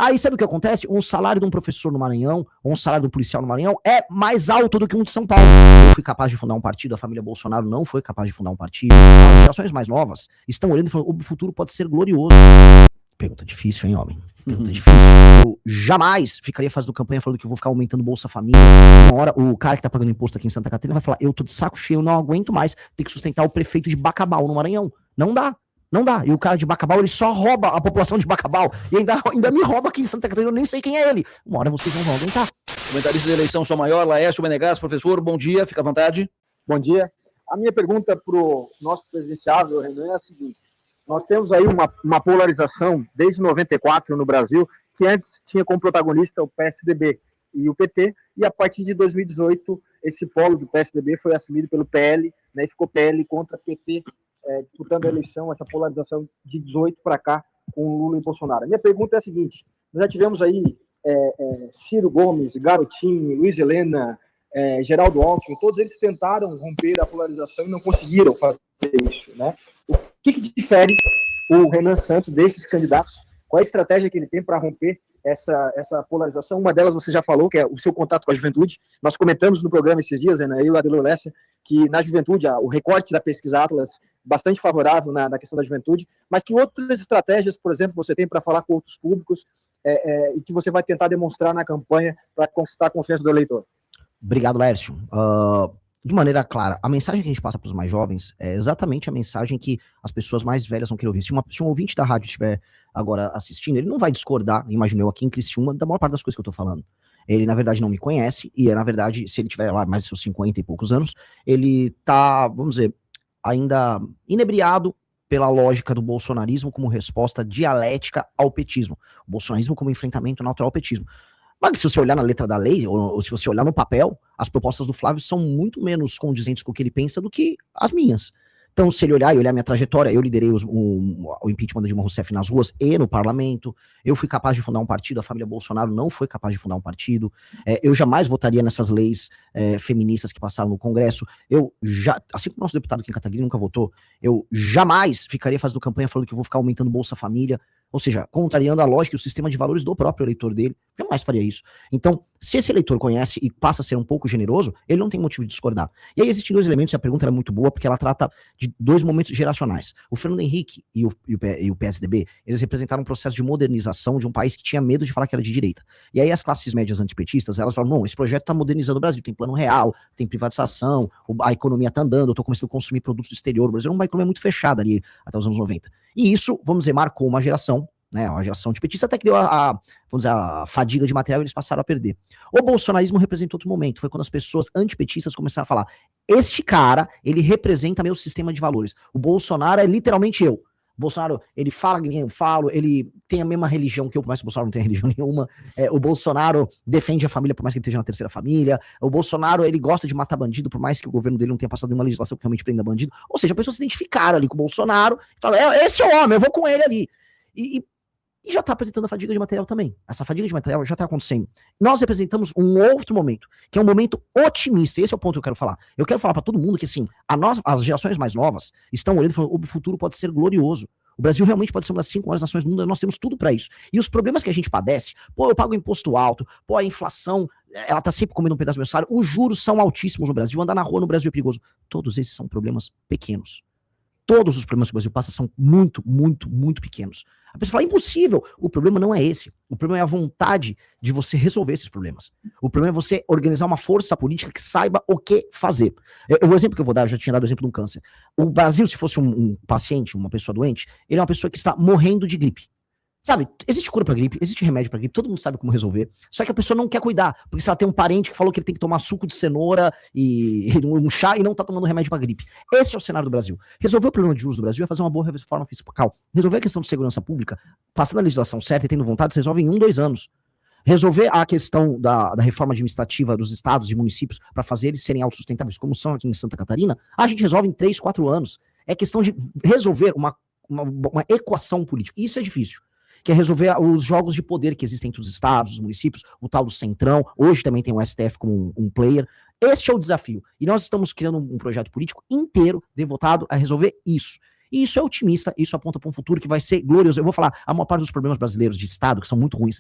Aí sabe o que acontece? Um salário de um professor no Maranhão, ou um salário de um policial no Maranhão, é mais alto do que um de São Paulo. Eu fui capaz de fundar um partido, a família Bolsonaro não foi capaz de fundar um partido. As gerações mais novas estão olhando e falando, o futuro pode ser glorioso. Pergunta difícil, hein, homem? Pergunta difícil. Eu jamais ficaria fazendo campanha falando que eu vou ficar aumentando Bolsa Família. Uma hora, o cara que tá pagando imposto aqui em Santa Catarina vai falar, eu tô de saco cheio, eu não aguento mais ter que sustentar o prefeito de Bacabal no Maranhão. Não dá. Não dá. E o cara de Bacabal, ele só rouba a população de Bacabal. E ainda me rouba aqui em Santa Catarina, eu nem sei quem é ele. Uma hora vocês não vão aguentar. Comentarista de eleição Sou Maior, Laércio Menegas, professor, bom dia, fica à vontade. Bom dia. A minha pergunta para o nosso presidenciável, Renan, é a seguinte. Nós temos aí uma polarização desde 94 no Brasil, que antes tinha como protagonista o PSDB e o PT, e a partir de 2018 esse polo do PSDB foi assumido pelo PL, né, e ficou PL contra PT, disputando a eleição, essa polarização de 18 para cá com Lula e Bolsonaro. A minha pergunta é a seguinte, nós já tivemos aí Ciro Gomes, Garotinho, Luiz Helena, Geraldo Alckmin, todos eles tentaram romper a polarização e não conseguiram fazer isso, né? O que difere o Renan Santos desses candidatos? Qual é a estratégia que ele tem para romper essa polarização? Uma delas você já falou, que é o seu contato com a juventude. Nós comentamos no programa esses dias, Renan, eu e o Adelo Lessa, que na juventude o recorte da pesquisa Atlas bastante favorável na questão da juventude, mas que outras estratégias, por exemplo, você tem para falar com outros públicos e que você vai tentar demonstrar na campanha para conquistar a confiança do eleitor? Obrigado, Lércio. De maneira clara, a mensagem que a gente passa para os mais jovens é exatamente a mensagem que as pessoas mais velhas vão querer ouvir. Se um ouvinte da rádio estiver agora assistindo, ele não vai discordar, imagino eu aqui em Criciúma, da maior parte das coisas que eu estou falando. Ele, na verdade, não me conhece, e, na verdade, se ele tiver lá mais de seus 50 e poucos anos, ele tá, vamos dizer, ainda inebriado pela lógica do bolsonarismo como resposta dialética ao petismo. O bolsonarismo como enfrentamento natural ao petismo. Mas se você olhar na letra da lei, ou se você olhar no papel, as propostas do Flávio são muito menos condizentes com o que ele pensa do que as minhas. Então, se ele olhar e olhar minha trajetória, eu liderei o impeachment da Dilma Rousseff nas ruas e no parlamento, eu fui capaz de fundar um partido, a família Bolsonaro não foi capaz de fundar um partido, eu jamais votaria nessas leis feministas que passaram no Congresso, assim como o nosso deputado Kim Kataguiri nunca votou, eu jamais ficaria fazendo campanha falando que eu vou ficar aumentando Bolsa Família, ou seja, contrariando a lógica e o sistema de valores do próprio eleitor dele, jamais faria isso. Então, se esse eleitor conhece e passa a ser um pouco generoso, ele não tem motivo de discordar. E aí existem dois elementos, e a pergunta é muito boa, porque ela trata de dois momentos geracionais. O Fernando Henrique e o PSDB, eles representaram um processo de modernização de um país que tinha medo de falar que era de direita. E aí as classes médias antipetistas, elas falam, não, esse projeto está modernizando o Brasil, tem plano real, tem privatização, a economia está andando, eu estou começando a consumir produtos do exterior, o Brasil é uma economia muito fechada ali até os anos 90. E isso, vamos dizer, marcou uma geração, né, uma geração de petistas, até que deu vamos dizer, a fadiga de material e eles passaram a perder. O bolsonarismo representou outro momento, foi quando as pessoas antipetistas começaram a falar, este cara, ele representa meu sistema de valores, o Bolsonaro é literalmente eu. O Bolsonaro, ele fala que nem eu falo, ele tem a mesma religião que eu, por mais que o Bolsonaro não tenha religião nenhuma, o Bolsonaro defende a família, por mais que ele esteja na terceira família, o Bolsonaro, ele gosta de matar bandido, por mais que o governo dele não tenha passado nenhuma legislação que realmente prenda bandido, ou seja, as pessoas se identificaram ali com o Bolsonaro, e falam, esse é o homem, eu vou com ele ali. E já está apresentando a fadiga de material também. Essa fadiga de material já está acontecendo. Nós representamos um outro momento, que é um momento otimista. Esse é o ponto que eu quero falar. Eu quero falar para todo mundo que, assim, as gerações mais novas estão olhando e falando, o futuro pode ser glorioso. O Brasil realmente pode ser uma das 5 maiores nações do mundo, nós temos tudo para isso. E os problemas que a gente padece, eu pago imposto alto, a inflação, ela tá sempre comendo um pedaço do meu salário, os juros são altíssimos no Brasil, andar na rua no Brasil é perigoso. Todos esses são problemas pequenos. Todos os problemas que o Brasil passa são muito, muito, muito pequenos. A pessoa fala, impossível. O problema não é esse. O problema é a vontade de você resolver esses problemas. O problema é você organizar uma força política que saiba o que fazer. O exemplo que eu vou dar, eu já tinha dado o exemplo de um câncer. O Brasil, se fosse um paciente, uma pessoa doente, ele é uma pessoa que está morrendo de gripe. Sabe, existe cura pra gripe, existe remédio pra gripe, todo mundo sabe como resolver, só que a pessoa não quer cuidar, porque se ela tem um parente que falou que ele tem que tomar suco de cenoura e um chá e não tá tomando remédio pra gripe. Esse é o cenário do Brasil. Resolver o problema de juros do Brasil é fazer uma boa reforma fiscal. Resolver a questão de segurança pública, passando a legislação certa e tendo vontade, se resolve em 1, 2 anos. Resolver a questão da reforma administrativa dos estados e municípios para fazer eles serem autossustentáveis, como são aqui em Santa Catarina, a gente resolve em 3, 4 anos. É questão de resolver uma equação política. Isso é difícil. Que é resolver os jogos de poder que existem entre os estados, os municípios, o tal do Centrão, hoje também tem o STF como um player. Este é o desafio. E nós estamos criando um projeto político inteiro devotado a resolver isso. E isso é otimista, isso aponta para um futuro que vai ser glorioso. Eu vou falar, a maior parte dos problemas brasileiros de Estado, que são muito ruins,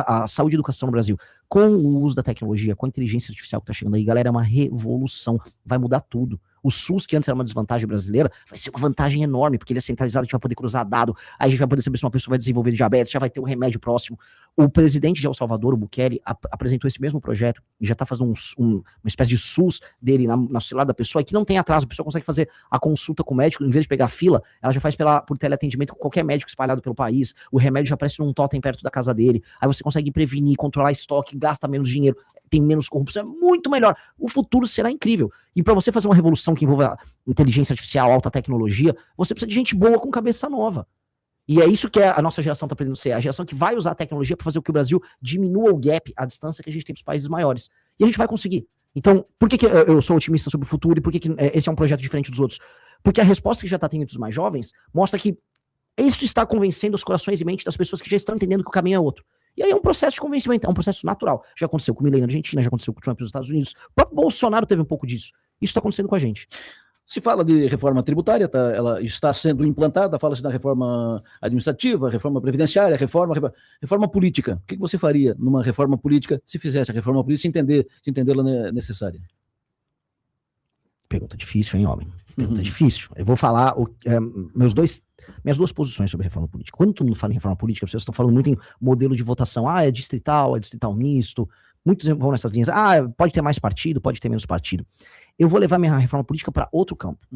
a saúde e educação no Brasil, com o uso da tecnologia, com a inteligência artificial que está chegando aí, galera, é uma revolução, vai mudar tudo. O SUS, que antes era uma desvantagem brasileira, vai ser uma vantagem enorme, porque ele é centralizado, a gente vai poder cruzar dado, aí a gente vai poder saber se uma pessoa vai desenvolver diabetes, já vai ter um remédio próximo. O presidente de El Salvador, o Bukele, apresentou esse mesmo projeto e já está fazendo uma espécie de SUS dele no celular da pessoa, e que não tem atraso, a pessoa consegue fazer a consulta com o médico, em vez de pegar fila, ela já faz por teleatendimento com qualquer médico espalhado pelo país, o remédio já aparece num totem perto da casa dele, aí você consegue prevenir, controlar estoque, gasta menos dinheiro, tem menos corrupção, é muito melhor. O futuro será incrível. E para você fazer uma revolução que envolva inteligência artificial, alta tecnologia, você precisa de gente boa com cabeça nova. E é isso que a nossa geração está aprendendo a ser, a geração que vai usar a tecnologia para fazer com que o Brasil diminua o gap, a distância que a gente tem dos países maiores. E a gente vai conseguir. Então, por que eu sou otimista sobre o futuro e por que esse é um projeto diferente dos outros? Porque a resposta que já está tendo entre os mais jovens mostra que isso está convencendo os corações e mentes das pessoas que já estão entendendo que o caminho é outro. E aí é um processo de convencimento, é um processo natural. Já aconteceu com o Milei na Argentina, já aconteceu com o Trump nos Estados Unidos. O próprio Bolsonaro teve um pouco disso. Isso está acontecendo com a gente. Se fala de reforma tributária, ela está sendo implantada, fala-se da reforma administrativa, reforma previdenciária, reforma política. O que você faria numa reforma política, se fizesse a reforma política, se entendê-la necessária? Pergunta difícil, hein, homem? Pergunta difícil. Eu vou falar minhas duas posições sobre reforma política. Quando todo mundo fala em reforma política, as pessoas estão falando muito em modelo de votação. É distrital misto. Muitos vão nessas linhas. Pode ter mais partido, pode ter menos partido. Eu vou levar minha reforma política para outro campo,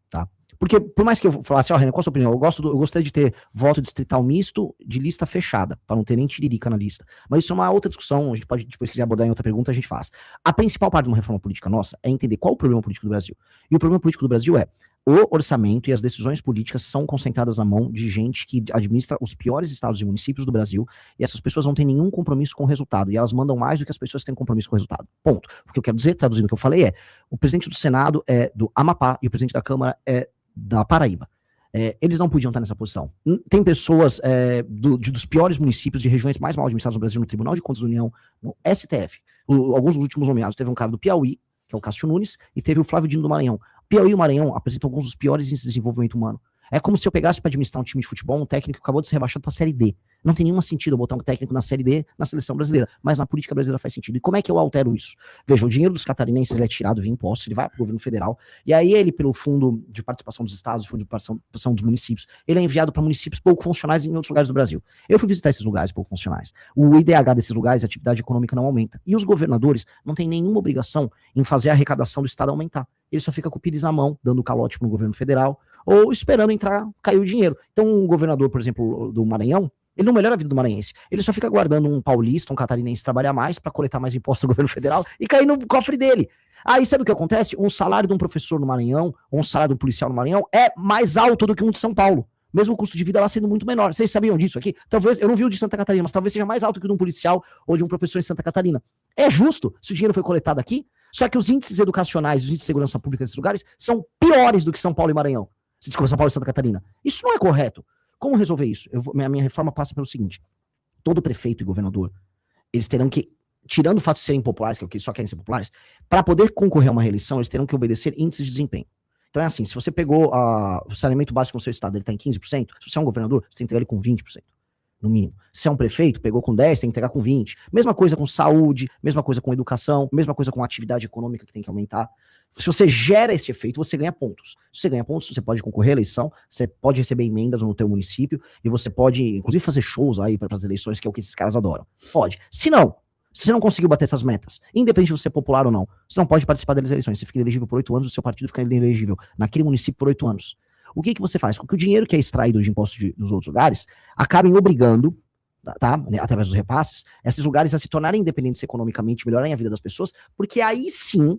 tá? Porque por mais que eu falasse, Renan, qual a sua opinião? Eu gostaria de ter voto distrital misto de lista fechada, para não ter nem tiririca na lista. Mas isso é uma outra discussão, a gente pode, depois, se quiser abordar em outra pergunta, a gente faz. A principal parte de uma reforma política nossa é entender qual o problema político do Brasil. E o problema político do Brasil é o orçamento e as decisões políticas são concentradas na mão de gente que administra os piores estados e municípios do Brasil, e essas pessoas não têm nenhum compromisso com o resultado, e elas mandam mais do que as pessoas têm compromisso com o resultado. Ponto. O que eu quero dizer, traduzindo o que eu falei, o presidente do Senado é do Amapá e o presidente da Câmara é da Paraíba. Eles não podiam estar nessa posição. Tem pessoas dos piores municípios, de regiões mais mal administradas no Brasil, no Tribunal de Contas da União, no STF. Alguns dos últimos nomeados, teve um cara do Piauí, que é o Cássio Nunes, e teve o Flávio Dino do Maranhão. Piauí e o Maranhão apresentam alguns dos piores índices de desenvolvimento humano. É como se eu pegasse para administrar um time de futebol, um técnico que acabou de ser rebaixado para a Série D. Não tem nenhum sentido eu botar um técnico na Série D na seleção brasileira, mas na política brasileira faz sentido. E como é que eu altero isso? Veja, o dinheiro dos catarinenses ele é tirado via impostos, ele vai para o governo federal, e aí ele, pelo fundo de participação dos estados, fundo de participação dos municípios, ele é enviado para municípios pouco funcionais em outros lugares do Brasil. Eu fui visitar esses lugares pouco funcionais. O IDH desses lugares, a atividade econômica não aumenta. E os governadores não têm nenhuma obrigação em fazer a arrecadação do estado aumentar. Ele só fica com o pires na mão, dando calote para o governo federal, ou esperando cair o dinheiro. Então, um governador, por exemplo, do Maranhão, ele não melhora a vida do maranhense. Ele só fica aguardando um paulista, um catarinense trabalhar mais para coletar mais impostos do governo federal e cair no cofre dele. Aí sabe o que acontece? Um salário de um professor no Maranhão, ou um salário de um policial no Maranhão é mais alto do que um de São Paulo. Mesmo o custo de vida lá sendo muito menor. Vocês sabiam disso aqui? Talvez, eu não vi o de Santa Catarina, mas talvez seja mais alto que o de um policial ou de um professor em Santa Catarina. É justo se o dinheiro foi coletado aqui? Só que os índices educacionais, os índices de segurança pública desses lugares são piores do que São Paulo e Maranhão. Desculpa, São Paulo e Santa Catarina. Isso não é correto. Como resolver isso? Minha reforma passa pelo seguinte. Todo prefeito e governador, eles terão que, tirando o fato de serem populares, que é o que eles só querem ser populares, para poder concorrer a uma reeleição, eles terão que obedecer índices de desempenho. Então é assim, se você pegou o saneamento básico no seu estado, ele está em 15%, se você é um governador, você tem que entregar ele com 20%, no mínimo. Se é um prefeito, pegou com 10%, tem que entregar com 20%. Mesma coisa com saúde, mesma coisa com educação, mesma coisa com atividade econômica que tem que aumentar. Se você gera esse efeito, você ganha pontos. Se você ganha pontos, você pode concorrer à eleição, você pode receber emendas no teu município, e você pode, inclusive, fazer shows aí para as eleições, que é o que esses caras adoram. Pode. Se você não conseguiu bater essas metas, independente de você ser popular ou não, você não pode participar das eleições. Você fica elegível por 8 anos, o seu partido fica elegível naquele município por 8 anos. O que você faz? Com que o dinheiro que é extraído de impostos dos outros lugares acabem obrigando, através dos repasses, esses lugares a se tornarem independentes economicamente, melhorarem a vida das pessoas, porque aí sim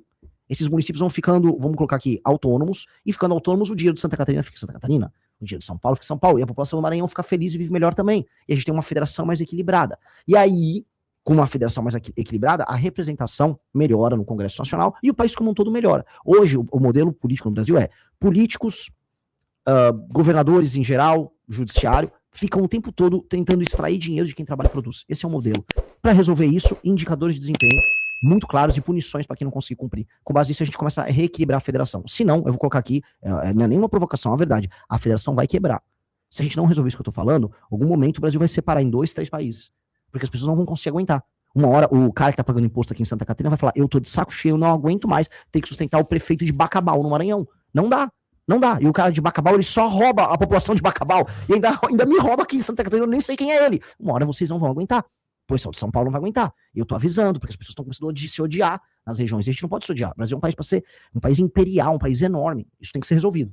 esses municípios vão ficando, vamos colocar aqui, autônomos, e ficando autônomos, o dinheiro de Santa Catarina fica em Santa Catarina, o dinheiro de São Paulo fica em São Paulo, e a população do Maranhão fica feliz e vive melhor também. E a gente tem uma federação mais equilibrada. E aí, com uma federação mais equilibrada, a representação melhora no Congresso Nacional e o país como um todo melhora. Hoje, o modelo político no Brasil é políticos, governadores em geral, judiciário, ficam o tempo todo tentando extrair dinheiro de quem trabalha e produz. Esse é o modelo. Para resolver isso, indicadores de desempenho muito claros e punições para quem não conseguir cumprir. Com base nisso, a gente começa a reequilibrar a federação. Se não, eu vou colocar aqui, não é nenhuma provocação, é a verdade. A federação vai quebrar. Se a gente não resolver isso que eu tô falando, algum momento o Brasil vai separar em 2, 3 países. Porque as pessoas não vão conseguir aguentar. Uma hora, o cara que tá pagando imposto aqui em Santa Catarina vai falar, eu tô de saco cheio, eu não aguento mais ter que sustentar o prefeito de Bacabal, no Maranhão. Não dá. Não dá. E o cara de Bacabal, ele só rouba a população de Bacabal. E ainda me rouba aqui em Santa Catarina, eu nem sei quem é ele. Uma hora vocês não vão aguentar. O pessoal de São Paulo não vai aguentar. E eu tô avisando, porque as pessoas estão começando a se odiar nas regiões. E a gente não pode se odiar. O Brasil é um país para ser um país imperial, um país enorme. Isso tem que ser resolvido.